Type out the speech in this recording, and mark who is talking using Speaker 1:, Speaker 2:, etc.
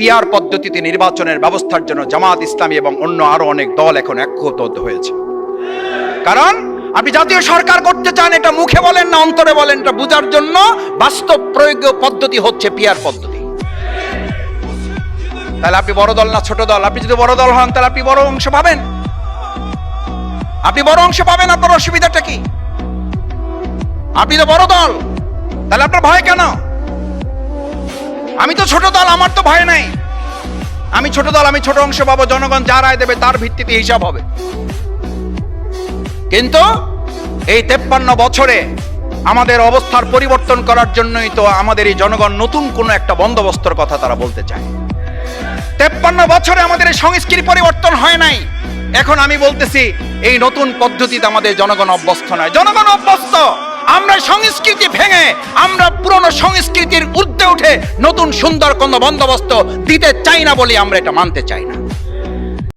Speaker 1: PR পদ্ধতিতে নির্বাচনের ব্যবস্থার জন্য জামাত ইসলামী এবং অন্য আরো অনেক দল এখন একত্রিত হয়েছে। কারণ আপনি জাতীয় সরকার করতে চান, এটা মুখে বলেন না অন্তরে বলেন, এটা বোঝার জন্য বাস্তব প্রয়োগ পদ্ধতি হচ্ছে পিআর পদ্ধতি। তাহলে আপনি বড় দল না ছোট দল? আপনি যদি বড় দল হন তাহলে আপনি বড় অংশ পাবেন, আপনি বড় অংশ পাবেন। আপনার অসুবিধাটা কি? আপনি তো বড় দল, তাহলে আপনার ভয় কেন? আমি তো ছোট দল, আমার তো ভয় নাই। আমি ছোট দল, আমি ছোট অংশ পাবো, জনগণ যা রায় দেবে তার ভিত্তিতে হিসাব হবে। কিন্তু এই 53 বছরে আমাদের অবস্থার পরিবর্তন করার জন্যই তো আমাদের এই জনগণ নতুন কোন একটা বন্দোবস্তর কথা তারা বলতে চায়। 53 বছরে আমাদের এই সংস্কৃতি পরিবর্তন হয় নাই। এখন আমি বলতেছি এই নতুন পদ্ধতিতে আমাদের জনগণ অভ্যস্ত নয়। জনগণ অভ্যস্ত। আমরা সংস্কৃতি ভেঙে আমরা পুরনো সংস্কৃতির ঊর্ধ্বে উঠে নতুন সুন্দর কোন বন্দোবস্ত দিতে চাই না বলে আমরা এটা মানতে চাই না।